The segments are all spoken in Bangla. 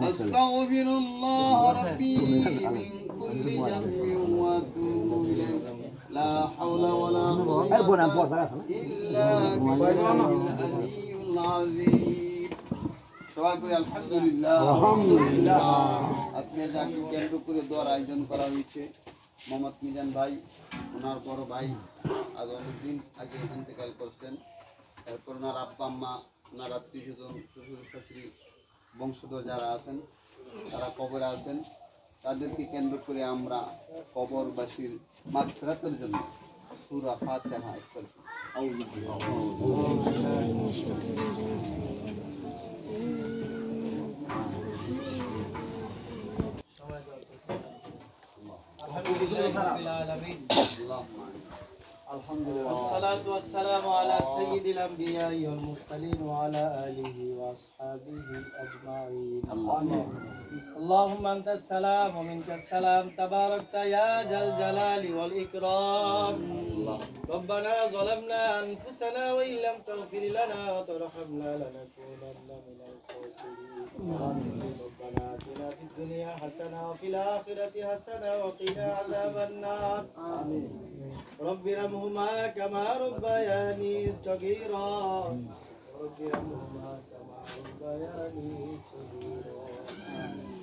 أستغفر الله ربي من كل ذنب وأتوب إليه لا حول ولا قوة إلا بالله العلي العظيم সবাই বলি আলহামদুলিল্লাহ আলহামদুলিল্লাহ আপনার যাকে কেন্দ্র করে দোয়ার আয়োজন করা হয়েছে মোহাম্মদ মিজান ভাই ওনার বড় ভাই আজ অনেকদিন আগে ইন্তেকাল করছেন এরপর ওনার আব্বা আম্মা ওনার আত্মীয়স্বজন শ্বশুর শাশুড়ি বংশধর যারা আছেন তারা কবরে আছেন তাদেরকে কেন্দ্র করে আমরা কবরবাসীর মাগফিরাতের জন্য সূরা ফাতিহা পড়ি والصلاة والسلام على سيد الأنبياء والمرسلين وعلى آله وأصحابه أجمعين اللهم أنت السلام ومنك السلام تباركت يا ذا الجلال والإكرام ربنا ظلمنا أنفسنا وإن لم تغفر لنا وترحمنا لنكونن من الخاسرين ربنا آتنا في الدنيا حسنة وفي الآخرة حسنة وقنا عذاب النار آمين رب ارحمهما كما ربياني صغيرا رب ارحمهما كما ربياني صغيرا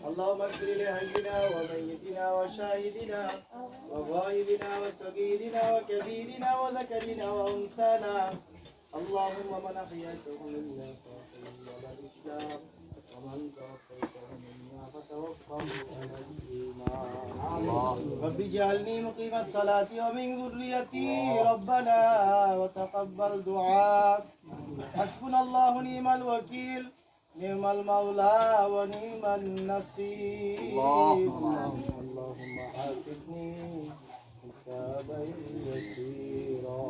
اللهم اغفر لحينا وميتنا وشاهدنا وغائبنا وصغيرنا وكبيرنا وذكرنا وانثانا اللهم من احييته منا فاحيه على الاسلام ومن توفيته منا فتوفه على الايمان رب اجعلني مقيم الصلاة ومن ذريتي ربنا وتقبل دعاء حسبنا الله ونعم الوكيل نعم المولى ونعم النصير اللهم حاسبني حسابا يسيرا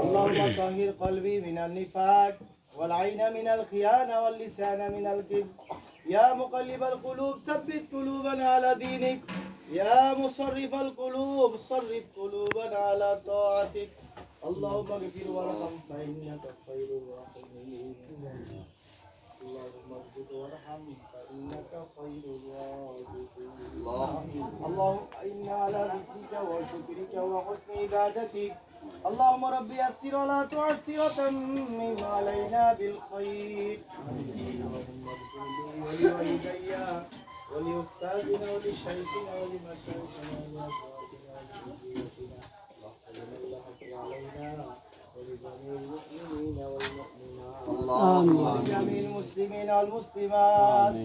اللهم طهر قلبي من النفاق والعين من الخيانة واللسان من الكذب يا مقلب القلوب ثبت قلوبنا على دينك يا مصرف القلوب صرف قلوبنا على طاعتك اللهم اغفر وارحم فإنك خير الراحمين اللهم اغفر وارحم فإنك خير الراحمين اللهم إنا على ذكرك وشكرك وحسن عبادتك اللهم ربي يسر ولا تعسر وتمم علينا بالخير اللهم اغفر لي ولوالدي ولأستاذنا ولشيخنا ولمشايخنا ولأزواجنا ولذريتنا اللهم علينا ولجميع المؤمنين والمؤمنات ولجميع المسلمين والمسلمات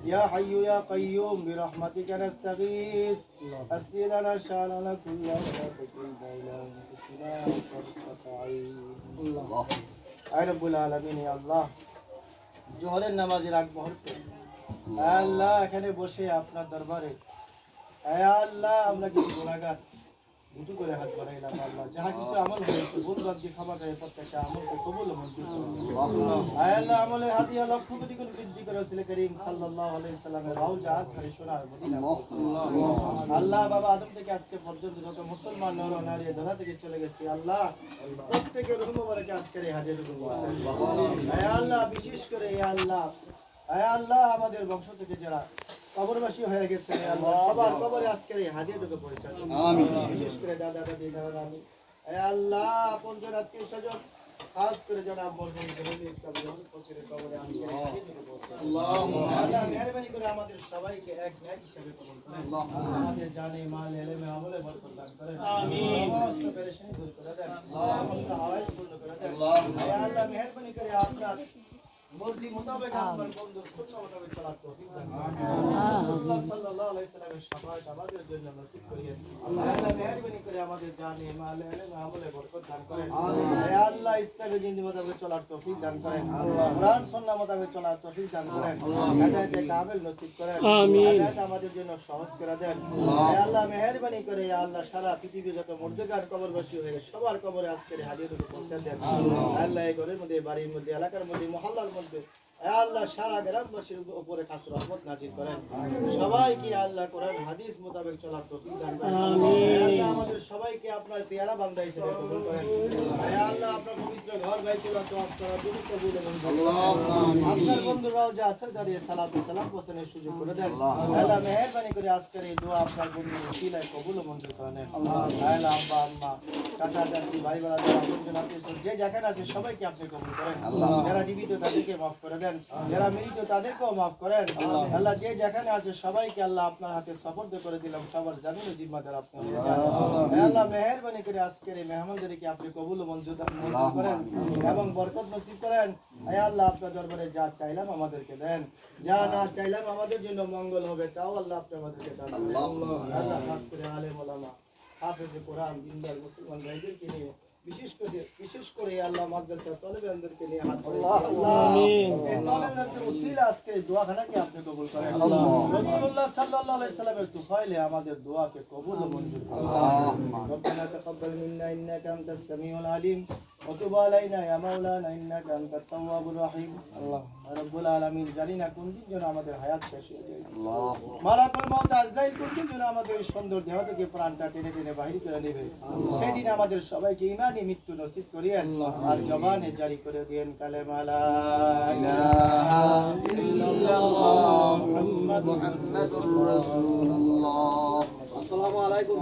يا حي يا قيوم برحمتك نستغيث أصلح لنا شأننا كله ولا تكلنا إلى أنفسنا طرفة عين আয় রব্বুল আলামিন ইয়া আল্লাহ জোহরের নামাজের আগ মুহূর্তে আল্লাহ এখানে বসে আপনার দরবারে আয় আল্লাহ আমরা কিছু গুনাহগার উঁচু করে হাত বাড়াইলাম আল্লাহ যাহা কিছু আমল হয়েছে ভুল বাদ দিয়ে ক্ষমা করে প্রত্যেকটা আমলকে কবুল মঞ্জুর করুন আয় আল্লাহ আমলের হাদিয়া লক্ষ কোটি গুণ বৃদ্ধি করে রাসূল করিম সাল্লাল্লাহু আলাইহি সাল্লামের রওজাত হারে সোনার মদিনা আল্লাহ বাবা আদম থেকে আজকে পর্যন্ত যত মুসলমান নর নারী ধরা থেকে চলে গেছে আল্লাহ প্রত্যেকের রূহ মোবারকে আজকের এই হাদিয়াটুকু পৌঁছান আয় আল্লাহ বিশেষ করে আয় আল্লাহ আমাদের বংশ থেকে যারা কবরবাসী হয়ে গেছে আল্লাহ সবার কবরে আজকের এই হাদিয়াটুকু পৌঁছান আমিন বিশেষ করে দাদা দাদি নানা নানি আয় আল্লাহ আপনজন আত্মীয় স্বজন খাস করে জনাব মরহুম জহুরুল ইসলাম জহুর ফকিরের কবরে আজকের এই হাদিয়াটুকু পৌঁছান আল্লাহ মেহেরবানি করে আমাদের সবাইকে এক ন্যায় হিসেবে কবুল করেন আমাদের জানে মাল ইলমে আমলে বরকত দান করেন আমিন সমস্ত পেরেশানি দূর করে দেন সমস্ত হাওয়াজ পূর্ণ করে দেন আয় আল্লাহ মেহেরবানি করে আপনার মর্জি মোতাবেক আপনার বন্ধুর সুন্নাহ মোতাবেক চলার তৌফিক দান করুন রাসূলুল্লাহ সাল্লাল্লাহু আলাইহি সাল্লামের শাফাআত আমাদের জন্য নসিব করিয়ে আল্লাহ মেহেরবানি করে আমাদের জানে মালে ইলমে আমলে বরকত দান করেন আমিন হে আল্লাহ ইসলামী জিন্দেগি মোতাবেক চলার তৌফিক দান করেন কোরআন সুন্নাহ মোতাবেক চলার তৌফিক দান করেন হেদায়েতে কামিল নসিব করেন আমিন হেদায়েত আমাদের জন্য সহজ করে দেন হে আল্লাহ মেহেরবানি করে হে আল্লাহ সারা পৃথিবীর যত মুর্দেগার কবরবাসী হয়ে সবার কবরে আজকের হাদিয়াটুকু পৌঁছে দেন আল্লাহ এই ঘরের মধ্যে বাড়ির মধ্যে এলাকার মধ্যে মহল্লার মধ্যে আল্লাহ সারা গ্রামবাসীর উপরে খাস রহমত নাজিল করেন সবাইকে আল্লাহ কোরআন হাদিস মোতাবেক চলার তৌফিক দান করেন আল্লাহ আমাদের সবাইকে আপনার পেয়ারা বান্দা হিসেবে কবুল করেন আল্লাহ আপনার পবিত্র ঘর বাইতুল তওয়াফ করার জন্য কবুল এবং আপনার বন্ধুরাও যা আছে দাঁড়িয়ে সালাত ও সালাম পৌঁছানোর সুযোগ করে দেন আল্লাহ মেহেরবানি করে আজকের এই দোয়া আপনার বন্ধুর ওসিলায় কবুল ও মঞ্জুর করেন আল্লাহ আব্বা আম্মা চাচা চাচি ভাই বোনেরা আপনজন আত্মীয় যে যেখানে আছে সবাইকে আপনি কবুল করেন যারা জীবিত তাদেরকে মাফ করে দেন যারা মৃত তাদেরকেও মাফ করেন আল্লাহ যে যেখানে আছে সবাইকে আল্লাহ আপনার হাতে সুপর্দ করে দিলাম সবার জামিনের জিম্মাদার আপনি হয়ে যান আল্লাহ মেহেরবানি করে আজকের এই মেহমানদেরকে আপনি কবুল ও মঞ্জুর করেন এবং বরকত নসিব করেন আয় আল্লাহ আপনার দরবারে যা চাইলাম আমাদেরকে দেন যা না চাইলাম আমাদের জন্য মঙ্গল হবে তাও আল্লাহ আপনি আমাদেরকে দান করেন আল্লাহ খাস করে আলেম ওলামা হাফেজে কোরআন দিনদার মুসলমান ভাইদেরকে নিয়ে বিশেষ করে আল্লাহ মাদ্রাসা তলেবানদেরকে নিয়ে হাত আল্লাহ আমিন এই তলেবানদের ওসিলা আজকে দোয়াখানাকে আপনি কবুল করেন রাসূলুল্লাহ সাল্লাল্লাহু আলাইহি সাল্লামের তুফাইলে আমাদের দোয়াকে কবুল ও মঞ্জুর করেন রব্বানা তাকাব্বাল মিন্না ইন্নাকা আনতাস সামিউল আলিম ওয়া তুব আলাইনা ইয়া মাওলানা ইন্নাকা আনতাত তাওয়াবুর রহিম আল্লাহ রব্বুল আলামিন জানি না কোন দিন যেন আমাদের হায়াত শেষ হয়ে যায় আল্লাহ মালাকুল মউত আজরাইল কোন দিন যেন আমাদের এই সুন্দর দেহ থেকে প্রাণটা টেনে টেনে বাহির করে নেবে সেই দিন আমাদের সবাইকে ঈমানি মৃত্যু নসিব করিয়েন আর জবানে জারি করে দেন কালেমা লা ইলাহা ইল্লাল্লাহ মুহাম্মাদুর রাসূলুল্লাহ আসসালামু আলাইকুম।